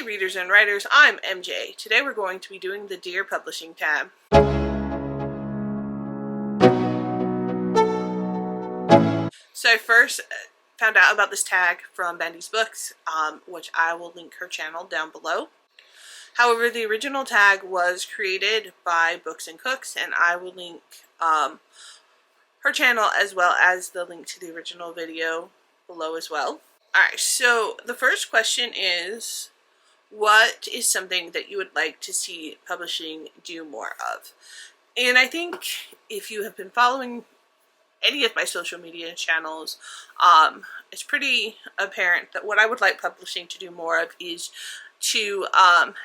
readers and writers, I'm MJ. Today we're going to be doing the Dear Publishing tab. So I first found out about this tag from Bendy's Books, which I will link her channel down below. However, the original tag was created by Books and Cooks, and I will link her channel as well as the link to the original video below as well. Alright, so the first question is, what is something that you would like to see publishing do more of? And I think if you have been following any of my social media channels, it's pretty apparent that what I would like publishing to do more of is to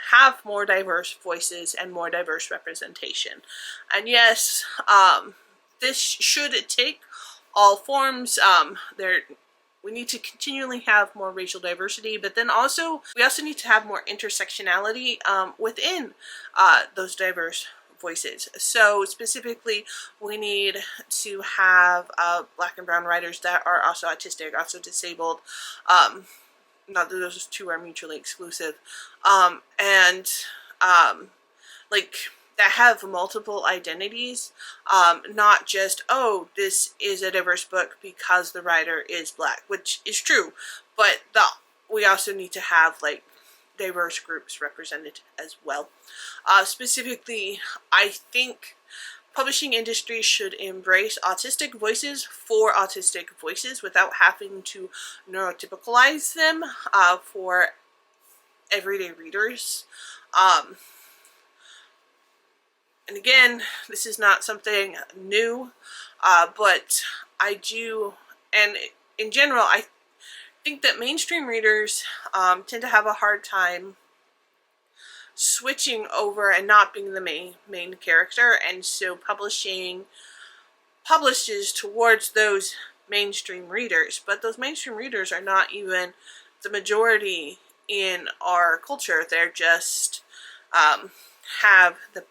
have more diverse voices and more diverse representation. And yes, this should take all forms. We need to continually have more racial diversity, but then also we also need to have more intersectionality within those diverse voices. So specifically, we need to have Black and brown writers that are also autistic, also disabled. Not that those two are mutually exclusive, and like that have multiple identities, not just, oh, this is a diverse book because the writer is Black, which is true, but we also need to have like diverse groups represented as well. Specifically, I think publishing industry should embrace autistic voices for autistic voices without having to neurotypicalize them for everyday readers. And again, this is not something new, but I do, and in general, I think that mainstream readers tend to have a hard time switching over and not being the main character, and so publishes towards those mainstream readers, but those mainstream readers are not even the majority in our culture. They're just have the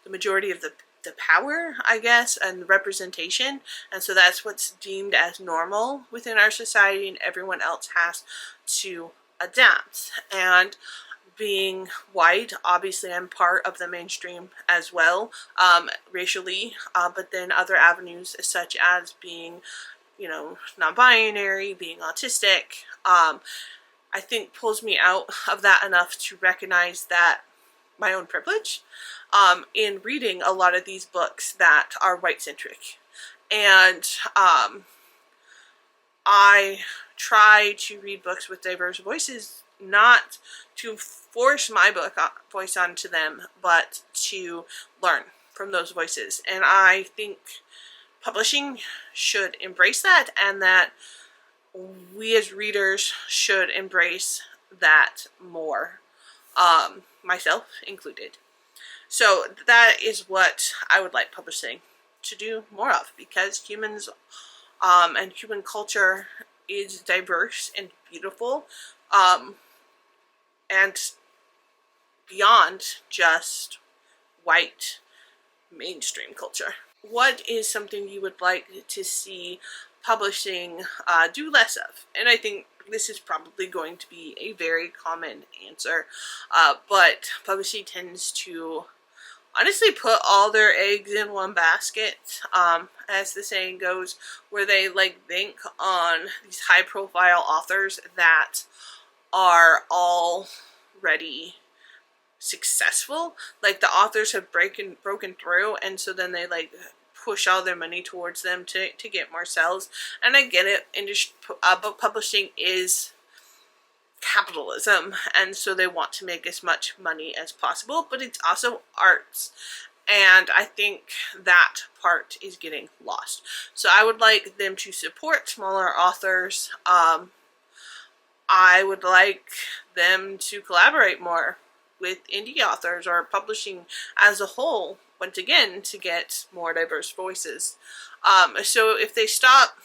majority of the power, I guess, and the representation, and so that's what's deemed as normal within our society, and everyone else has to adapt. And being white, obviously I'm part of the mainstream as well, racially, but then other avenues such as being, non-binary, being autistic, I think pulls me out of that enough to recognize that my own privilege in reading a lot of these books that are white-centric. And I try to read books with diverse voices, not to force my voice onto them, but to learn from those voices. And I think publishing should embrace that, and that we as readers should embrace that more, myself included. So that is what I would like publishing to do more of, because humans and human culture is diverse and beautiful, and beyond just white mainstream culture. What is something you would like to see publishing do less of? And I think this is probably going to be a very common answer, but publishing tends to honestly put all their eggs in one basket, as the saying goes, where they bank on these high profile authors that are already successful. Like, the authors have broken through, and so then they push all their money towards them to get more sales. And I get it, book publishing is capitalism, and so they want to make as much money as possible, but it's also arts, and I think that part is getting lost. So I would like them to support smaller authors. I would like them to collaborate more with indie authors or publishing as a whole, once again, to get more diverse voices. So if they stop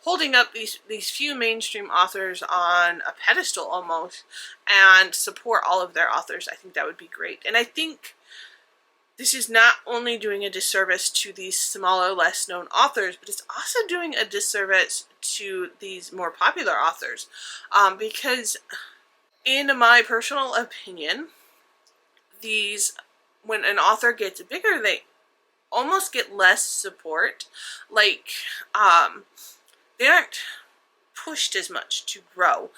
holding up these few mainstream authors on a pedestal almost, and support all of their authors, I think that would be great. And I think this is not only doing a disservice to these smaller, less known authors, but it's also doing a disservice to these more popular authors. Because in my personal opinion, when an author gets bigger, they almost get less support. Like, they aren't pushed as much to grow.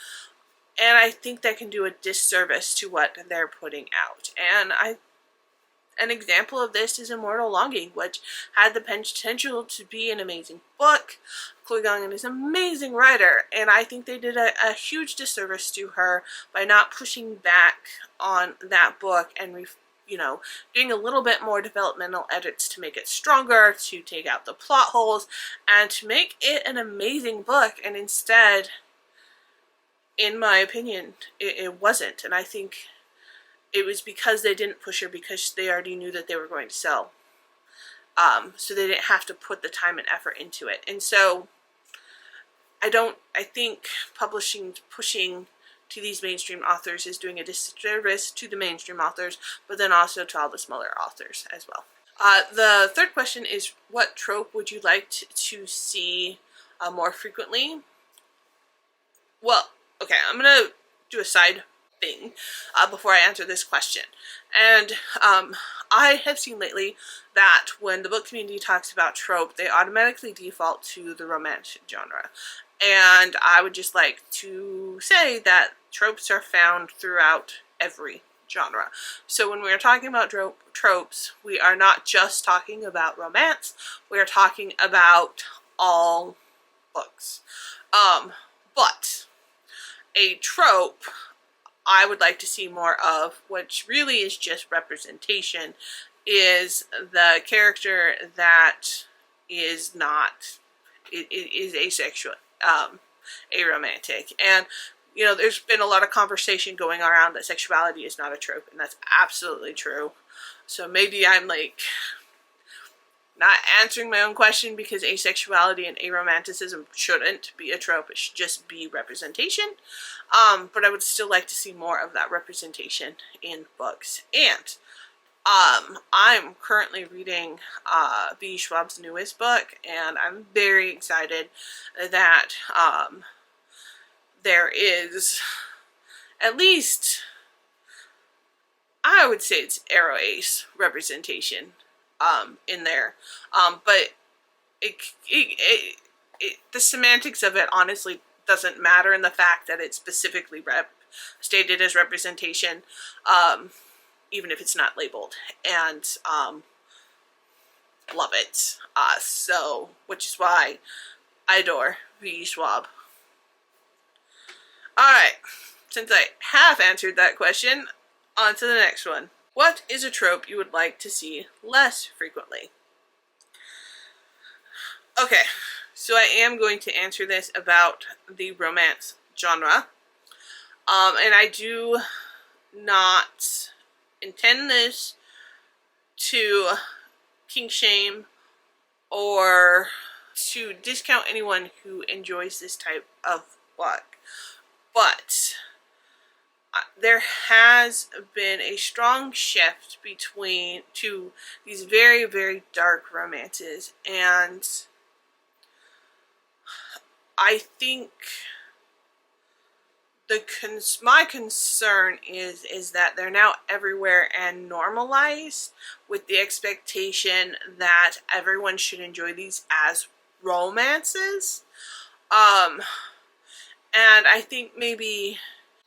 And I think that can do a disservice to what they're putting out. And an example of this is Immortal Longing, which had the potential to be an amazing book. Chloe Gong is an amazing writer, and I think they did a huge disservice to her by not pushing back on that book and doing a little bit more developmental edits to make it stronger, to take out the plot holes, and to make it an amazing book. And instead, in my opinion, it wasn't. And I think it was because they didn't push her, because they already knew that they were going to sell. So they didn't have to put the time and effort into it. And so I think pushing to these mainstream authors is doing a disservice to the mainstream authors, but then also to all the smaller authors as well. The third question is, what trope would you like to see more frequently? Well, okay, I'm going to do a side thing before I answer this question. And I have seen lately that when the book community talks about trope, they automatically default to the romance genre. And I would just like to say that tropes are found throughout every genre. So when we're talking about tropes, we are not just talking about romance, we are talking about all books. But a trope I would like to see more of, which really is just representation, is the character that is not, it is asexual, aromantic. And, there's been a lot of conversation going around that sexuality is not a trope, and that's absolutely true. So maybe I'm not answering my own question, because asexuality and aromanticism shouldn't be a trope. It should just be representation. But I would still like to see more of that representation in books. And I'm currently reading V. Schwab's newest book, and I'm very excited that there is at least, I would say it's Aro Ace representation in there. But the semantics of it honestly doesn't matter in the fact that it's specifically stated as representation, even if it's not labeled. And love it. So, which is why I adore V. Schwab. Alright, since I have answered that question, on to the next one. What is a trope you would like to see less frequently? Okay, so I am going to answer this about the romance genre. And I do not intend this to kink shame or to discount anyone who enjoys this type of book. But there has been a strong shift to these very, very dark romances, and I think my concern is that they're now everywhere and normalized, with the expectation that everyone should enjoy these as romances. And I think maybe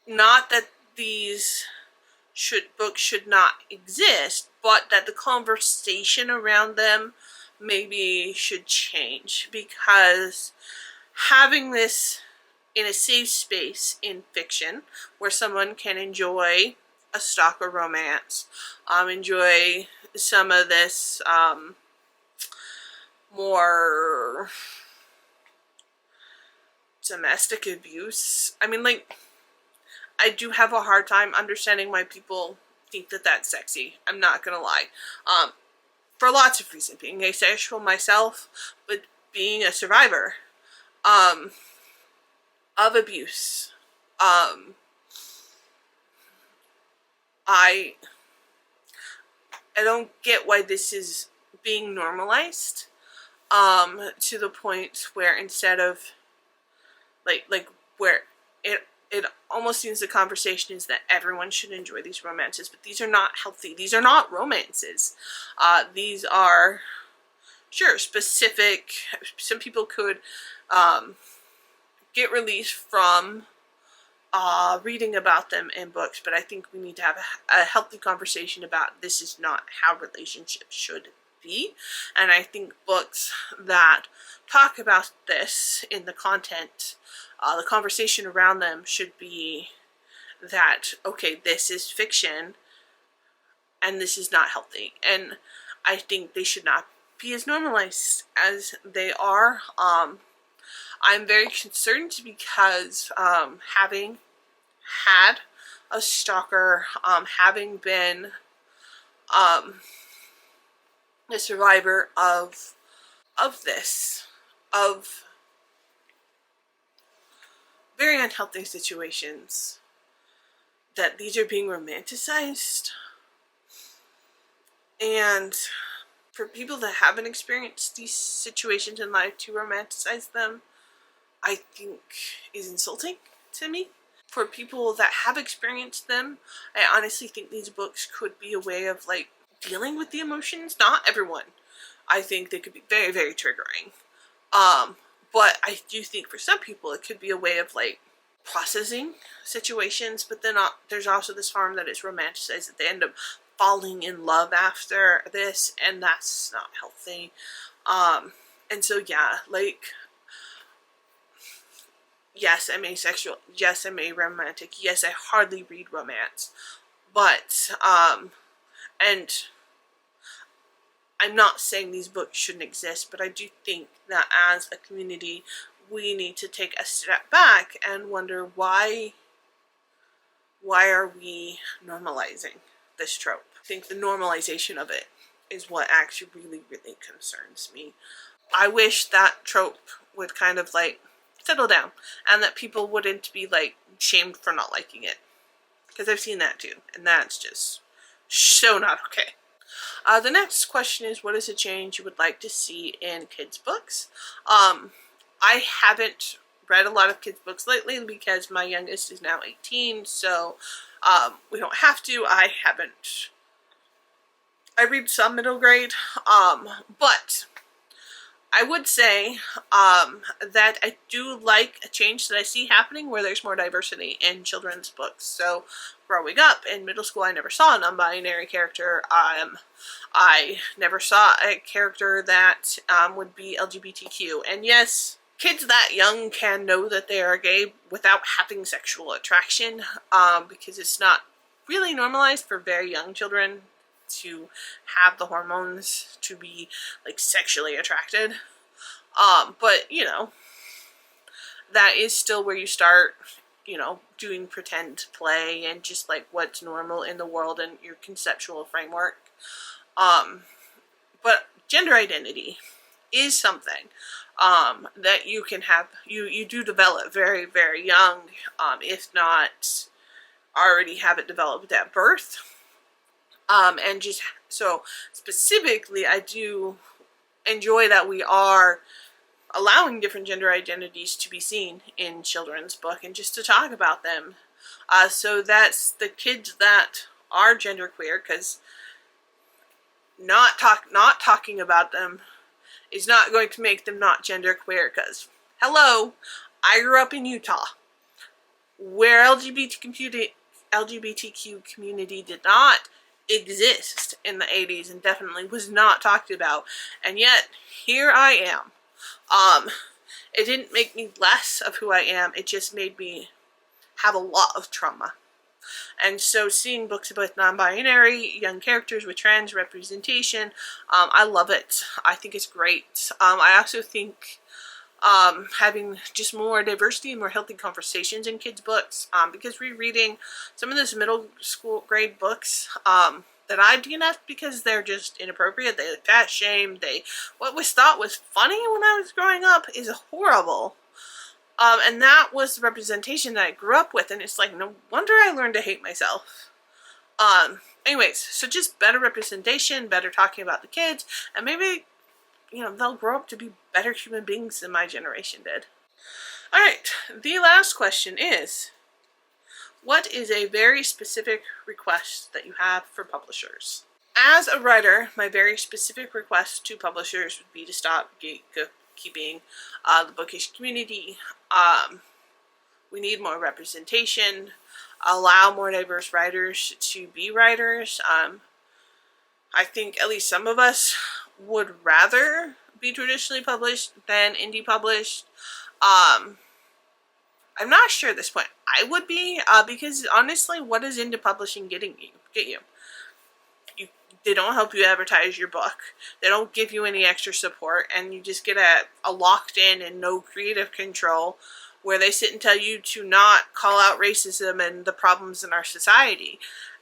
not that these books should not exist, but that the conversation around them maybe should change, because having this in a safe space in fiction where someone can enjoy a stalker romance, enjoy some of this more domestic abuse. I mean, I do have a hard time understanding why people think that that's sexy. I'm not gonna lie. For lots of reasons. Being asexual myself, but being a survivor of abuse. I don't get why this is being normalized, to the point where instead of like where it almost seems the conversation is that everyone should enjoy these romances, but these are not healthy. These are not romances. These are, sure, specific. Some people could get relief from reading about them in books, but I think we need to have a healthy conversation about this is not how relationships should be. And I think books that talk about this in the content, the conversation around them should be that, okay, this is fiction and this is not healthy. And I think they should not be as normalized as they are. I'm very concerned because having had a stalker, having been a survivor of this, of very unhealthy situations, that these are being romanticized. And for people that haven't experienced these situations in life, to romanticize them, I think is insulting to me. For people that have experienced them, I honestly think these books could be a way of like dealing with the emotions. Not everyone. I think they could be very, very triggering. But I do think for some people it could be a way of like processing situations, but then there's also this harm that it's romanticized, that they end up falling in love after this, and that's not healthy. And so yeah, like, yes, I'm asexual, yes, I'm aromantic, yes, I hardly read romance, but and I'm not saying these books shouldn't exist, but I do think that as a community we need to take a step back and wonder why are we normalizing this trope. I think the normalization of it is what actually really, really concerns me. I wish that trope would kind of like settle down, and that people wouldn't be like shamed for not liking it, because I've seen that too, and that's just so not okay. The next question is, what is a change you would like to see in kids' books? I haven't read a lot of kids' books lately because my youngest is now 18, so we don't have to. I read some middle grade, but I would say that I do like a change that I see happening where there's more diversity in children's books. So growing up in middle school, I never saw a non-binary character. I never saw a character that would be LGBTQ. And yes, kids that young can know that they are gay without having sexual attraction, because it's not really normalized for very young children to have the hormones to be like sexually attracted. But you know, that is still where you start, you know, doing pretend play and just like what's normal in the world and your conceptual framework. But gender identity is something that you can have, you do develop very, very young, if not already have it developed at birth. And just so specifically, I do enjoy that we are allowing different gender identities to be seen in children's book and just to talk about them. So that's the kids that are genderqueer, because not talking about them is not going to make them not genderqueer, because hello, I grew up in Utah where LGBTQ community did not exist in the 80s and definitely was not talked about, and yet here I am. It didn't make me less of who I am, it just made me have a lot of trauma. And so seeing books about non-binary young characters with trans representation, I love it. I think it's great. I also think having just more diversity and more healthy conversations in kids' books, because rereading some of those middle school grade books that I DNF because they're just inappropriate, they fat shame, what was thought was funny when I was growing up is horrible. And that was the representation that I grew up with, and it's like, no wonder I learned to hate myself. Anyways, so just better representation, better talking about the kids, and maybe, you know, they'll grow up to be better human beings than my generation did. Alright, the last question is, what is a very specific request that you have for publishers? As a writer, my very specific request to publishers would be to stop gatekeeping the bookish community. We need more representation, allow more diverse writers to be writers. I think at least some of us would rather be traditionally published than indie published. I'm not sure at this point. I would be, because honestly, what is indie publishing get you? They don't help you advertise your book. They don't give you any extra support, and you just get a locked in and no creative control, where they sit and tell you to not call out racism and the problems in our society.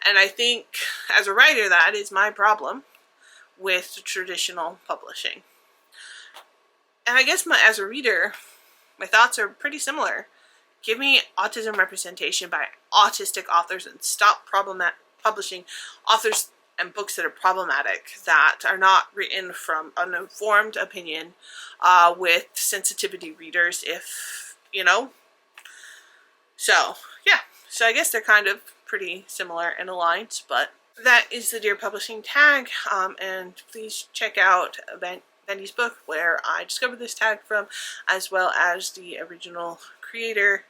And I think, as a writer, that is my problem with traditional publishing. And I guess as a reader, my thoughts are pretty similar. Give me autism representation by autistic authors, and stop publishing authors and books that are problematic, that are not written from an informed opinion with sensitivity readers, if, you know. So, yeah. So I guess they're kind of pretty similar and aligned, but that is the Dear Publishing tag, and please check out Bendy's book, where I discovered this tag from, as well as the original creator,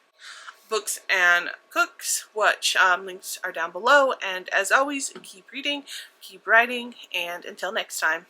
Books and Cooks, which links are down below. And as always, keep reading, keep writing, and until next time.